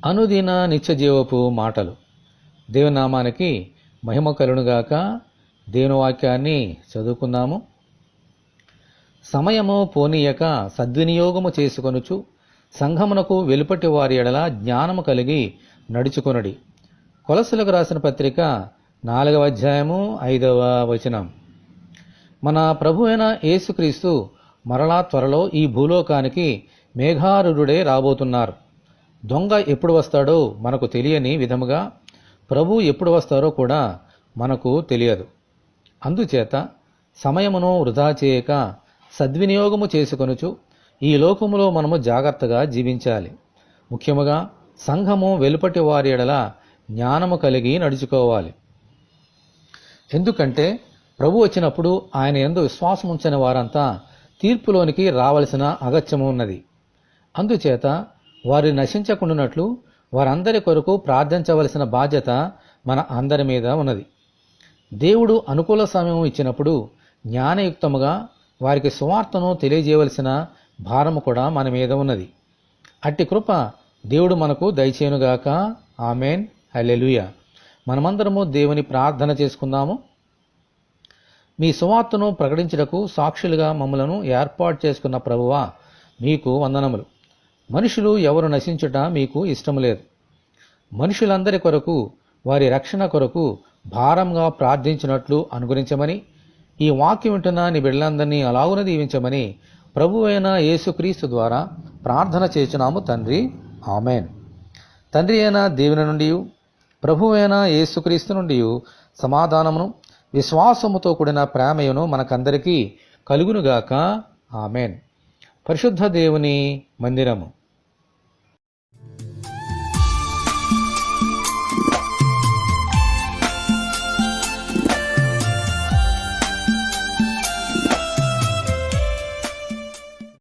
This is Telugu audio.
అనుదిన నిత్యజీవపు మాటలు. దేవుని నామానికి మహిమ కలుగునుగాక. దేవుని వాక్యాన్ని చదువుకుందాము. సమయము పోనీయక సద్వినియోగము చేసుకొనుచు సంఘమునకు వెలుపటి వారి ఎడల జ్ఞానము కలిగి నడుచుకొనుడి. కొలస్సీలకు రాసిన పత్రిక 4వ అధ్యాయము 5వ వచనం. మన ప్రభు అయిన యేసుక్రీస్తు మరలా త్వరలో ఈ భూలోకానికి మేఘారూఢుడే రాబోతున్నారు. దొంగ ఎప్పుడు వస్తాడో మనకు తెలియని విధముగా ప్రభు ఎప్పుడు వస్తారో కూడా మనకు తెలియదు. అందుచేత సమయమును వృధా చేయక సద్వినియోగము చేసుకొనుచు ఈ లోకములో మనము జాగ్రత్తగా జీవించాలి. ముఖ్యముగా సంఘము వెలుపటి వారి ఎడల జ్ఞానము కలిగి నడుచుకోవాలి. ఎందుకంటే ప్రభు వచ్చినప్పుడు ఆయన యందు విశ్వాసం ఉంచని వారంతా తీర్పులోనికి రావలసిన అగత్యము ఉన్నది. అందుచేత వారు నశించకుండానట్లు వారందరి కొరకు ప్రార్థించవలసిన బాధ్యత మన అందరి మీద ఉన్నది. దేవుడు అనుకూల సమయం ఇచ్చినప్పుడు జ్ఞానయుక్తముగా వారికి సువార్తను తెలియజేయవలసిన భారము కూడా మన మీద ఉన్నది. అట్టి కృప దేవుడు మనకు దయచేయునుగాక. ఆమెన్. హల్లెలూయా. మనమందరము దేవుని ప్రార్థన చేసుకుందాము. మీ సువార్తను ప్రకటించుటకు సాక్షులుగా మమ్మలను ఏర్పాటు చేసుకున్న ప్రభువా, మీకు వందనములు. మనుషులు ఎవరు నశించుట మీకు ఇష్టము లేదు. మనుషులందరి కొరకు వారి రక్షణ కొరకు భారంగా ప్రార్థించినట్లు అనుగ్రహించమని, ఈ వాక్యం వింటున్న నీ బిడ్డలందరినీ అలాగున దీవించమని ప్రభువైన యేసుక్రీస్తు ద్వారా ప్రార్థన చేస్తున్నాము తండ్రి. ఆమెన్. తండ్రి అయిన దేవుని నుండి ప్రభువైన యేసుక్రీస్తు నుండి సమాధానమును విశ్వాసముతో కూడిన ప్రేమయును మనకందరికీ కలుగునుగాక. ఆమెన్. పరిశుద్ధ దేవుని మందిరము.